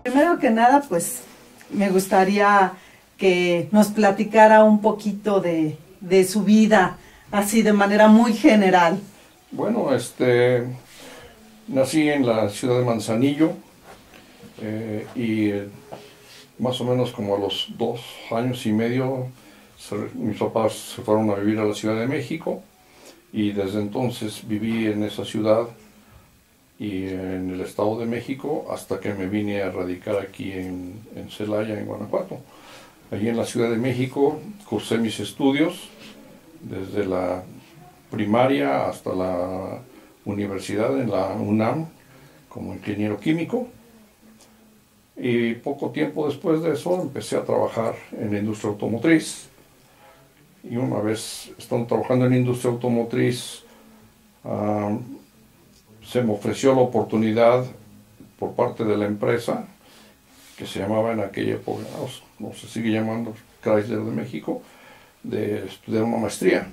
Primero que nada, pues me gustaría que nos platicara un poquito de su vida, así de manera muy general. Bueno, nací en la ciudad de Manzanillo y más o menos como a los 2 años y medio mis papás se fueron a vivir a la Ciudad de México y desde entonces viví en esa ciudad y en el Estado de México hasta que me vine a radicar aquí en Celaya, en Guanajuato. Allí en la Ciudad de México cursé mis estudios desde la primaria hasta la universidad en la UNAM como ingeniero químico, y poco tiempo después de eso empecé a trabajar en la industria automotriz, y una vez estando trabajando en la industria automotriz se me ofreció la oportunidad por parte de la empresa que se llamaba en aquella época, no se sigue llamando, Chrysler de México, de estudiar una maestría.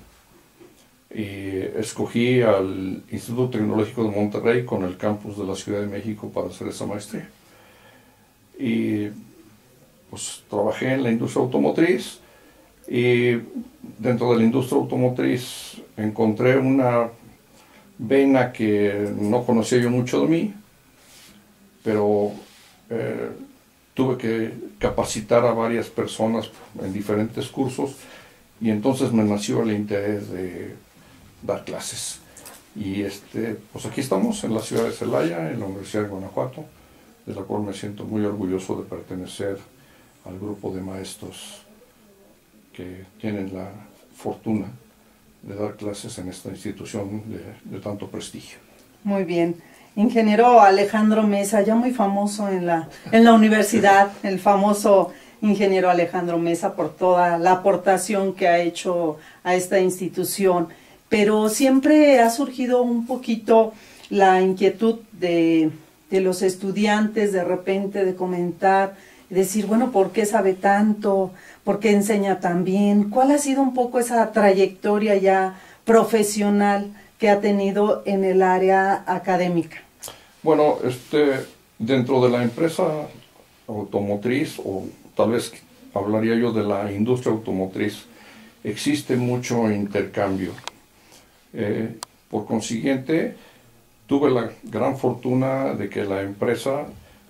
Y escogí al Instituto Tecnológico de Monterrey con el campus de la Ciudad de México para hacer esa maestría. Y pues trabajé en la industria automotriz, y dentro de la industria automotriz encontré una vena que no conocía yo mucho de mí, pero tuve que capacitar a varias personas en diferentes cursos, y entonces me nació el interés de dar clases. Y pues aquí estamos en la ciudad de Celaya, en la Universidad de Guanajuato, de la cual me siento muy orgulloso de pertenecer al grupo de maestros que tienen la fortuna de dar clases en esta institución de tanto prestigio. Muy bien. Ingeniero Alejandro Mesa, ya muy famoso en la universidad, el famoso ingeniero Alejandro Mesa, por toda la aportación que ha hecho a esta institución. Pero siempre ha surgido un poquito la inquietud de los estudiantes de repente de comentar, decir, bueno, ¿por qué sabe tanto? ¿Por qué enseña tan bien? ¿Cuál ha sido un poco esa trayectoria ya profesional que ha tenido en el área académica? Bueno, dentro de la empresa automotriz, o tal vez hablaría yo de la industria automotriz, existe mucho intercambio. Por consiguiente, tuve la gran fortuna de que la empresa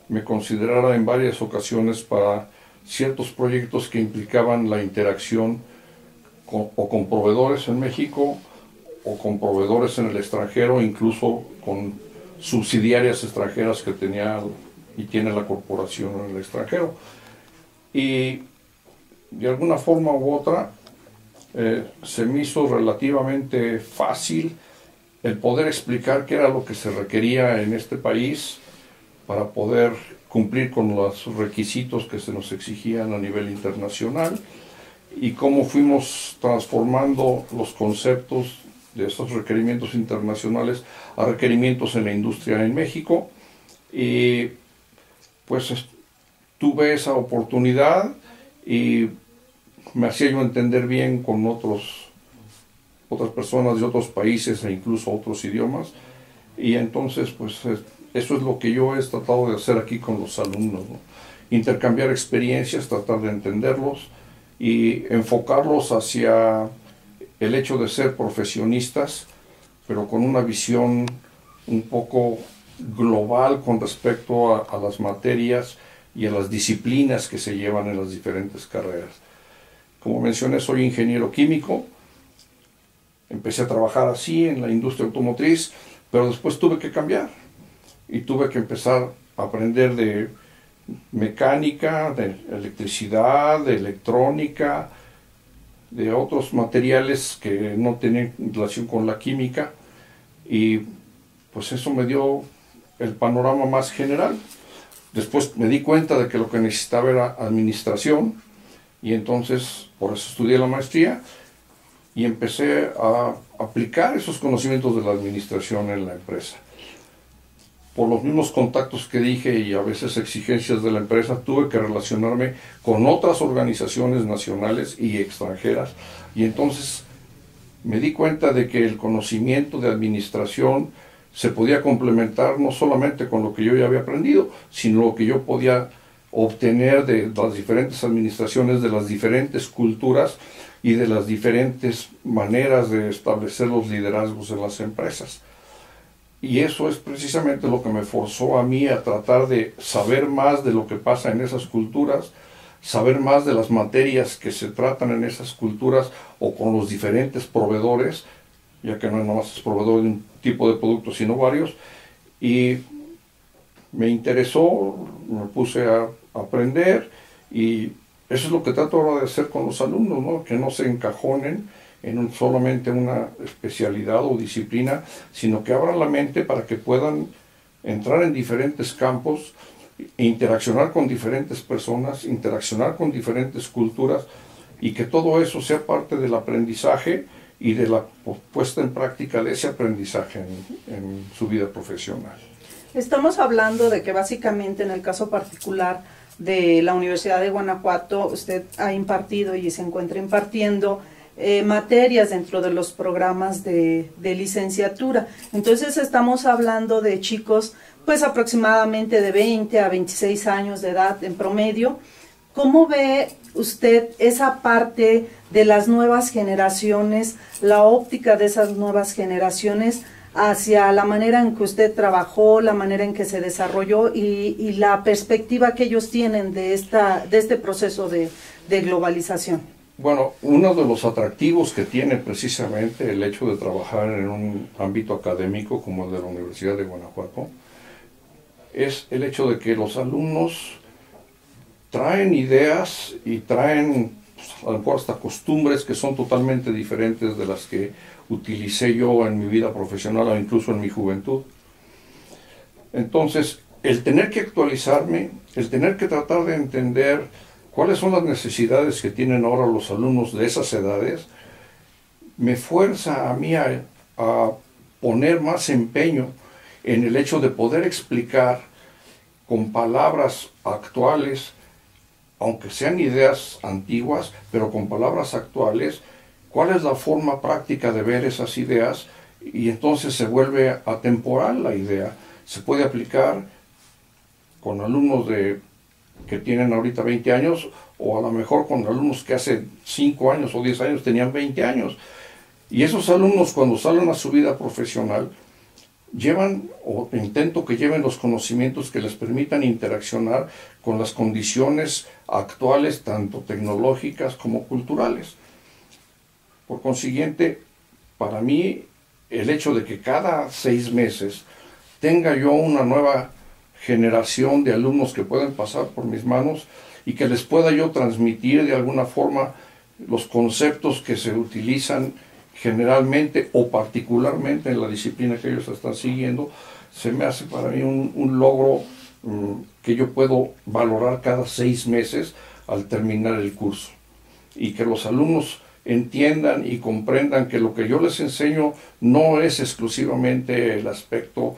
me considerara en varias ocasiones para ciertos proyectos que implicaban la interacción con proveedores en México o con proveedores en el extranjero, incluso con subsidiarias extranjeras que tenía y tiene la corporación en el extranjero. Y de alguna forma u otra se me hizo relativamente fácil el poder explicar qué era lo que se requería en este país para poder cumplir con los requisitos que se nos exigían a nivel internacional, y cómo fuimos transformando los conceptos de esos requerimientos internacionales a requerimientos en la industria en México. Y pues tuve esa oportunidad y me hacía yo entender bien con otras personas de otros países e incluso otros idiomas, y entonces pues eso es lo que yo he tratado de hacer aquí con los alumnos, ¿no? Intercambiar experiencias, tratar de entenderlos y enfocarlos hacia el hecho de ser profesionistas, pero con una visión un poco global con respecto a las materias y a las disciplinas que se llevan en las diferentes carreras. Como mencioné, soy ingeniero químico, empecé a trabajar así en la industria automotriz, pero después tuve que cambiar y tuve que empezar a aprender de mecánica, de electricidad, de electrónica, de otros materiales que no tenían relación con la química, y pues eso me dio el panorama más general. Después me di cuenta de que lo que necesitaba era administración, y entonces por eso estudié la maestría y empecé a aplicar esos conocimientos de la administración en la empresa. Por los mismos contactos que dije y a veces exigencias de la empresa, tuve que relacionarme con otras organizaciones nacionales y extranjeras, y entonces me di cuenta de que el conocimiento de administración se podía complementar no solamente con lo que yo ya había aprendido, sino lo que yo podía obtener de las diferentes administraciones, de las diferentes culturas y de las diferentes maneras de establecer los liderazgos en las empresas. Y eso es precisamente lo que me forzó a mí a tratar de saber más de lo que pasa en esas culturas, saber más de las materias que se tratan en esas culturas o con los diferentes proveedores, ya que no es nomás proveedor de un tipo de producto, sino varios, y me interesó, me puse a aprender, y eso es lo que trato ahora de hacer con los alumnos, ¿no? Que no se encajonen en solamente una especialidad o disciplina, sino que abran la mente para que puedan entrar en diferentes campos, interaccionar con diferentes personas, interaccionar con diferentes culturas, y que todo eso sea parte del aprendizaje y de la puesta en práctica de ese aprendizaje en su vida profesional. Estamos hablando de que básicamente en el caso particular de la Universidad de Guanajuato, usted ha impartido y se encuentra impartiendo materias dentro de los programas de licenciatura. Entonces estamos hablando de chicos pues aproximadamente de 20 a 26 años de edad en promedio. ¿Cómo ve usted esa parte de las nuevas generaciones, la óptica de esas nuevas generaciones hacia la manera en que usted trabajó, la manera en que se desarrolló y la perspectiva que ellos tienen de este proceso de globalización? Bueno, uno de los atractivos que tiene precisamente el hecho de trabajar en un ámbito académico como el de la Universidad de Guanajuato es el hecho de que los alumnos traen ideas y traen pues, a lo mejor hasta costumbres que son totalmente diferentes de las que utilicé yo en mi vida profesional o incluso en mi juventud. Entonces, el tener que actualizarme, el tener que tratar de entender cuáles son las necesidades que tienen ahora los alumnos de esas edades, me fuerza a mí a poner más empeño en el hecho de poder explicar con palabras actuales, aunque sean ideas antiguas, pero con palabras actuales, cuál es la forma práctica de ver esas ideas, y entonces se vuelve atemporal la idea. Se puede aplicar con alumnos que tienen ahorita 20 años, o a lo mejor con alumnos que hace 5 años o 10 años tenían 20 años. Y esos alumnos cuando salen a su vida profesional, llevan, o intento que lleven los conocimientos que les permitan interaccionar con las condiciones actuales, tanto tecnológicas como culturales. Por consiguiente, para mí, el hecho de que cada 6 meses tenga yo una nueva generación de alumnos que pueden pasar por mis manos y que les pueda yo transmitir de alguna forma los conceptos que se utilizan generalmente o particularmente en la disciplina que ellos están siguiendo, se me hace para mí un logro que yo puedo valorar cada 6 meses al terminar el curso. Y que los alumnos entiendan y comprendan que lo que yo les enseño no es exclusivamente el aspecto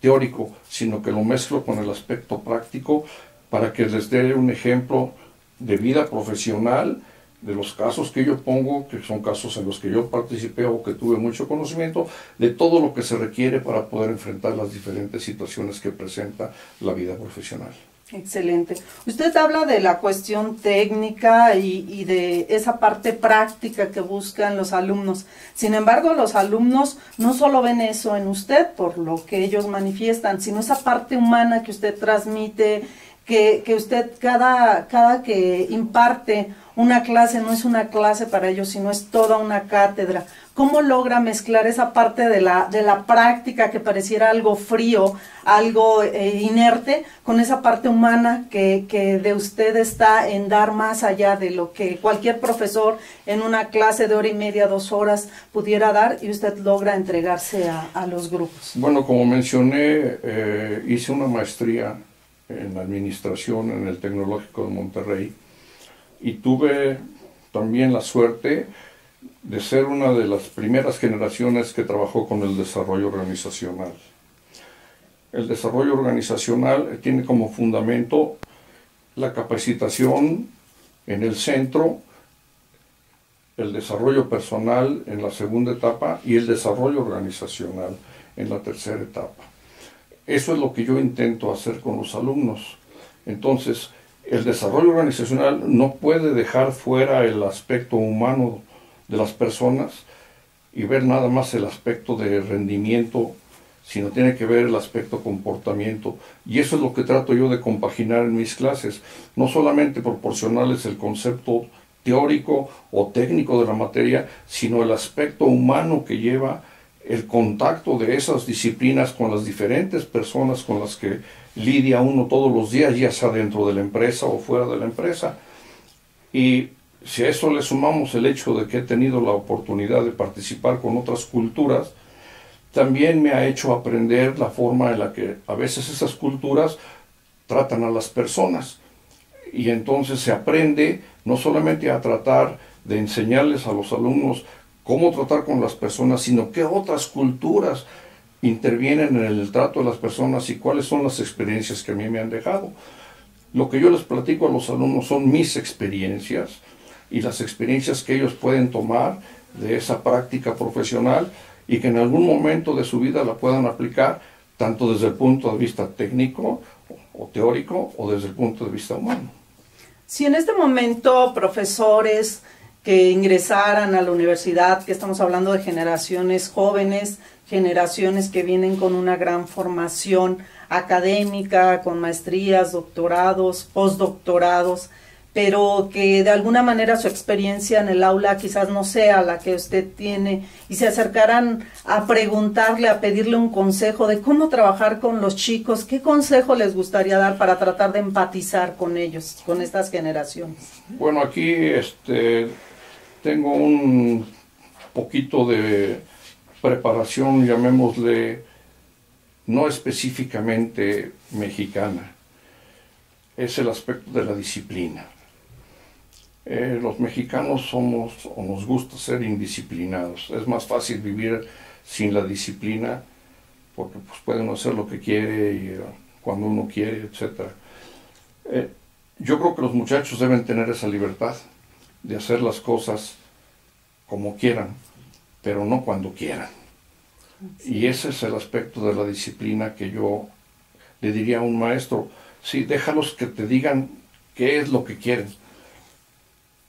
teórico, sino que lo mezclo con el aspecto práctico para que les dé un ejemplo de vida profesional, de los casos que yo pongo, que son casos en los que yo participé o que tuve mucho conocimiento, de todo lo que se requiere para poder enfrentar las diferentes situaciones que presenta la vida profesional. Excelente. Usted habla de la cuestión técnica y de esa parte práctica que buscan los alumnos. Sin embargo, los alumnos no solo ven eso en usted, por lo que ellos manifiestan, sino esa parte humana que usted transmite, que usted cada que imparte una clase no es una clase para ellos, sino es toda una cátedra. ¿Cómo logra mezclar esa parte de la práctica que pareciera algo frío, algo inerte, con esa parte humana que de usted está en dar más allá de lo que cualquier profesor en una clase de 1 hora y media, 2 horas pudiera dar, y usted logra entregarse a los grupos? Bueno, como mencioné, hice una maestría en administración en el Tecnológico de Monterrey y tuve también la suerte de ser una de las primeras generaciones que trabajó con el desarrollo organizacional. El desarrollo organizacional tiene como fundamento la capacitación en el centro, el desarrollo personal en la segunda etapa y el desarrollo organizacional en la tercera etapa. Eso es lo que yo intento hacer con los alumnos. Entonces, el desarrollo organizacional no puede dejar fuera el aspecto humano de las personas y ver nada más el aspecto de rendimiento, sino tiene que ver el aspecto comportamiento. Y eso es lo que trato yo de compaginar en mis clases. No solamente proporcionarles el concepto teórico o técnico de la materia, sino el aspecto humano que lleva el contacto de esas disciplinas con las diferentes personas con las que lidia uno todos los días, ya sea dentro de la empresa o fuera de la empresa. Y si a eso le sumamos el hecho de que he tenido la oportunidad de participar con otras culturas, también me ha hecho aprender la forma en la que a veces esas culturas tratan a las personas. Y entonces se aprende no solamente a tratar de enseñarles a los alumnos cómo tratar con las personas, sino qué otras culturas intervienen en el trato de las personas y cuáles son las experiencias que a mí me han dejado. Lo que yo les platico a los alumnos son mis experiencias y las experiencias que ellos pueden tomar de esa práctica profesional y que en algún momento de su vida la puedan aplicar tanto desde el punto de vista técnico o teórico o desde el punto de vista humano. Si en este momento profesores que ingresaran a la universidad, que estamos hablando de generaciones jóvenes, generaciones que vienen con una gran formación académica, con maestrías, doctorados, postdoctorados, pero que de alguna manera su experiencia en el aula quizás no sea la que usted tiene y se acercaran a preguntarle, a pedirle un consejo de cómo trabajar con los chicos, ¿qué consejo les gustaría dar para tratar de empatizar con ellos, con estas generaciones? Bueno, aquí tengo un poquito de preparación, llamémosle, no específicamente mexicana, es el aspecto de la disciplina. Los mexicanos somos o nos gusta ser indisciplinados. Es más fácil vivir sin la disciplina porque pues, puede uno hacer lo que quiere y cuando uno quiere, etc. Yo creo que los muchachos deben tener esa libertad de hacer las cosas como quieran, pero no cuando quieran. Y ese es el aspecto de la disciplina que yo le diría a un maestro. Sí, déjalos que te digan qué es lo que quieren,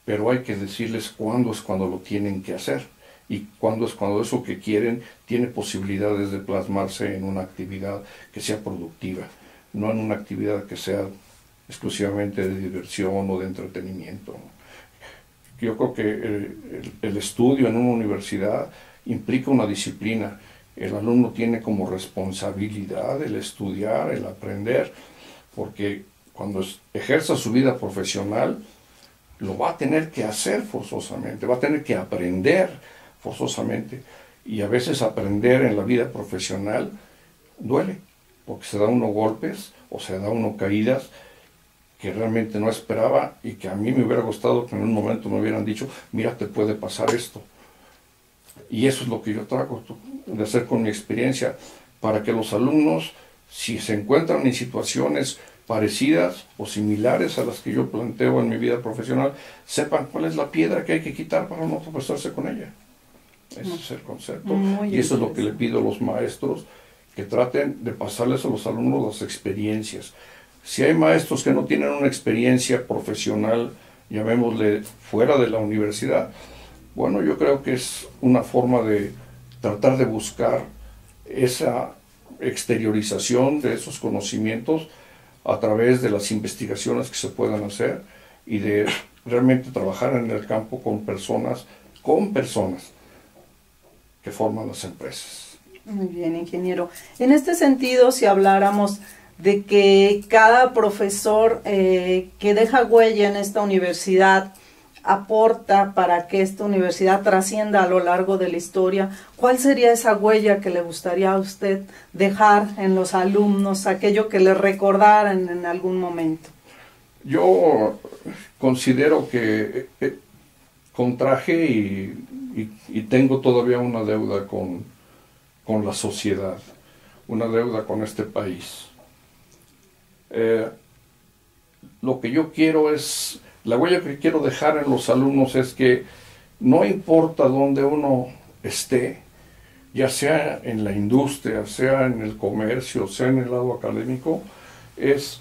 pero hay que decirles cuándo es cuando lo tienen que hacer y cuándo es cuando eso que quieren tiene posibilidades de plasmarse en una actividad que sea productiva, no en una actividad que sea exclusivamente de diversión o de entretenimiento. Yo creo que el estudio en una universidad implica una disciplina. El alumno tiene como responsabilidad el estudiar, el aprender, porque cuando ejerza su vida profesional, lo va a tener que hacer forzosamente, va a tener que aprender forzosamente. Y a veces aprender en la vida profesional duele, porque se da uno golpes o se da uno caídas que realmente no esperaba y que a mí me hubiera gustado que en un momento me hubieran dicho, mira, te puede pasar esto. Y eso es lo que yo trato de hacer con mi experiencia, para que los alumnos, si se encuentran en situaciones parecidas o similares a las que yo planteo en mi vida profesional, sepan cuál es la piedra que hay que quitar para no tropezarse con ella. Ese es el concepto. Y eso es lo que le pido a los maestros, que traten de pasarles a los alumnos las experiencias. Si hay maestros que no tienen una experiencia profesional, llamémosle fuera de la universidad, bueno, yo creo que es una forma de tratar de buscar esa exteriorización de esos conocimientos a través de las investigaciones que se puedan hacer y de realmente trabajar en el campo con personas que forman las empresas. Muy bien, ingeniero. En este sentido, si habláramos de que cada profesor que deja huella en esta universidad aporta para que esta universidad trascienda a lo largo de la historia, ¿cuál sería esa huella que le gustaría a usted dejar en los alumnos, aquello que le recordaran en algún momento? Yo considero que contraje y tengo todavía una deuda con la sociedad, una deuda con este país. Lo que yo quiero es, la huella que quiero dejar en los alumnos es que no importa dónde uno esté, ya sea en la industria, sea en el comercio, sea en el lado académico, es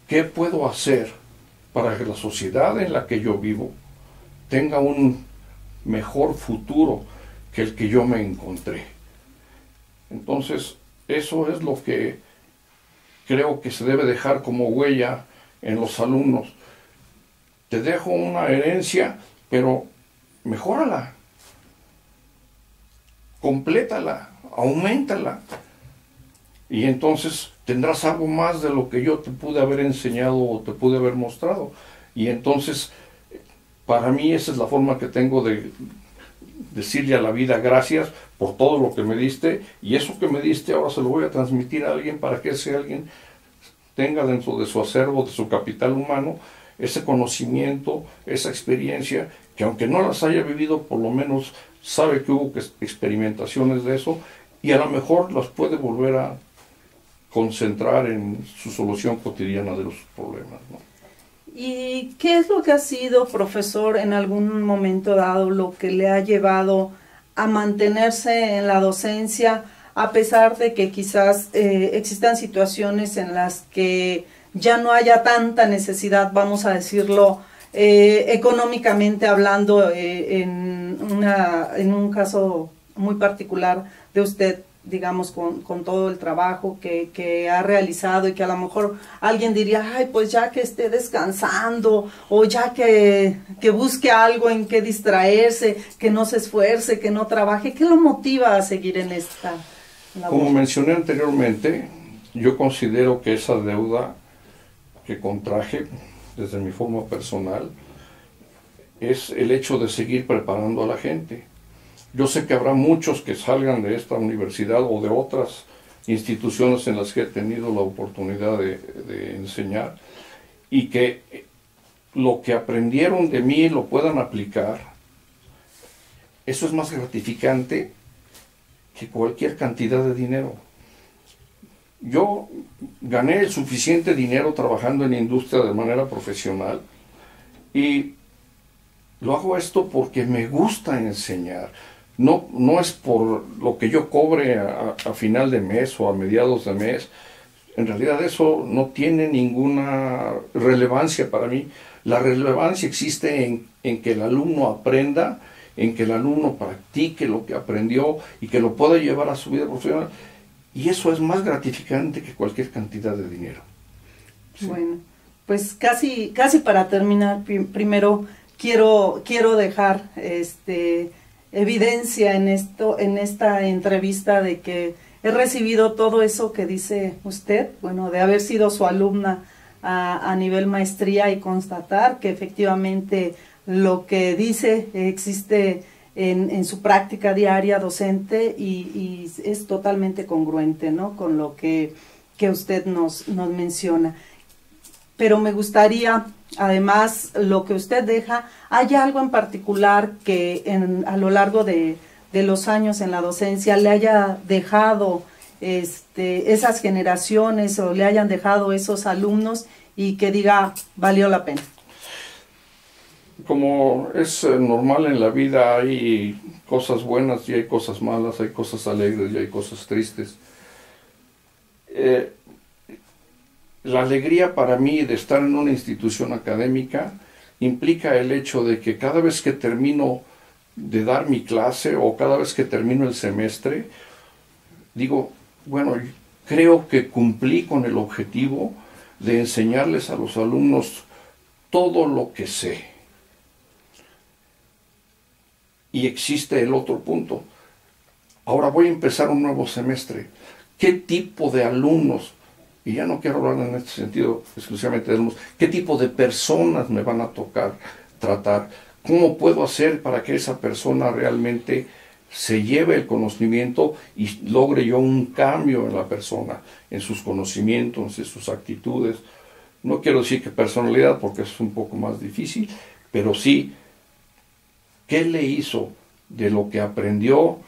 qué puedo hacer para que la sociedad en la que yo vivo tenga un mejor futuro que el que yo me encontré. Entonces, eso es lo que creo que se debe dejar como huella en los alumnos. Te dejo una herencia, pero mejórala, complétala, auméntala. Y entonces tendrás algo más de lo que yo te pude haber enseñado o te pude haber mostrado. Y entonces, para mí esa es la forma que tengo de decirle a la vida gracias por todo lo que me diste, y eso que me diste ahora se lo voy a transmitir a alguien para que ese alguien tenga dentro de su acervo, de su capital humano, ese conocimiento, esa experiencia, que aunque no las haya vivido, por lo menos sabe que hubo experimentaciones de eso, y a lo mejor las puede volver a concentrar en su solución cotidiana de los problemas, ¿no? ¿Y qué es lo que ha sido, profesor, en algún momento dado, lo que le ha llevado a mantenerse en la docencia, a pesar de que quizás existan situaciones en las que ya no haya tanta necesidad, vamos a decirlo, económicamente hablando, en un caso muy particular de usted, digamos, con todo el trabajo que ha realizado, y que a lo mejor alguien diría, ay, pues ya que esté descansando, o ya que busque algo en que distraerse, que no se esfuerce, que no trabaje? ¿Qué lo motiva a seguir en esta labor? Como mencioné anteriormente, yo considero que esa deuda que contraje desde mi forma personal es el hecho de seguir preparando a la gente. Yo sé que habrá muchos que salgan de esta universidad o de otras instituciones en las que he tenido la oportunidad de enseñar, y que lo que aprendieron de mí lo puedan aplicar. Eso es más gratificante que cualquier cantidad de dinero. Yo gané el suficiente dinero trabajando en la industria de manera profesional, y lo hago esto porque me gusta enseñar. No es por lo que yo cobre a final de mes o a mediados de mes. En realidad eso no tiene ninguna relevancia para mí. La relevancia existe en que el alumno aprenda, en que el alumno practique lo que aprendió y que lo pueda llevar a su vida profesional. Y eso es más gratificante que cualquier cantidad de dinero. Sí. Bueno, pues casi para terminar, primero quiero dejar evidencia en esta entrevista de que he recibido todo eso que dice usted, bueno, de haber sido su alumna a nivel maestría, y constatar que efectivamente lo que dice existe en su práctica diaria docente, y es totalmente congruente, ¿no?, con lo que usted nos menciona. Pero me gustaría, además, lo que usted deja, ¿hay algo en particular que a lo largo de los años en la docencia le haya dejado esas generaciones, o le hayan dejado esos alumnos, y que diga, valió la pena? Como es normal en la vida, hay cosas buenas y hay cosas malas, hay cosas alegres y hay cosas tristes. La alegría para mí de estar en una institución académica implica el hecho de que cada vez que termino de dar mi clase o cada vez que termino el semestre, digo, bueno, creo que cumplí con el objetivo de enseñarles a los alumnos todo lo que sé. Y existe el otro punto. Ahora voy a empezar un nuevo semestre. ¿Qué tipo de alumnos? Y ya no quiero hablar en este sentido exclusivamente de alumnos. ¿Qué tipo de personas me van a tocar tratar? ¿Cómo puedo hacer para que esa persona realmente se lleve el conocimiento y logre yo un cambio en la persona, en sus conocimientos, en sus actitudes? No quiero decir que personalidad, porque es un poco más difícil, pero sí, ¿qué le hizo de lo que aprendió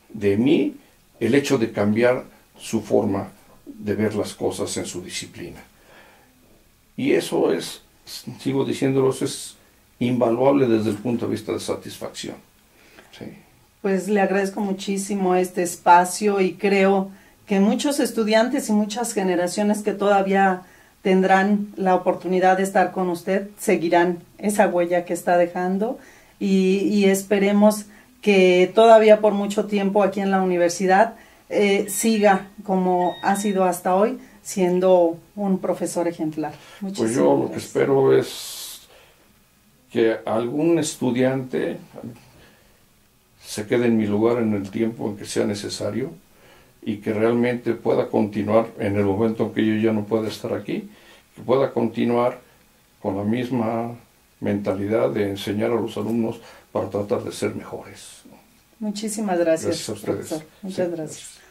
de mí el hecho de cambiar su forma de ver las cosas en su disciplina? Y eso es, sigo diciéndolo, es invaluable desde el punto de vista de satisfacción. Sí. Pues le agradezco muchísimo este espacio y creo que muchos estudiantes y muchas generaciones que todavía tendrán la oportunidad de estar con usted seguirán esa huella que está dejando y esperemos que todavía por mucho tiempo aquí en la universidad siga como ha sido hasta hoy, siendo un profesor ejemplar. Pues yo lo que espero es que algún estudiante se quede en mi lugar en el tiempo en que sea necesario y que realmente pueda continuar en el momento en que yo ya no pueda estar aquí, que pueda continuar con la misma mentalidad de enseñar a los alumnos para tratar de ser mejores. Muchísimas gracias, Gracias a ustedes. profesor. Muchas gracias.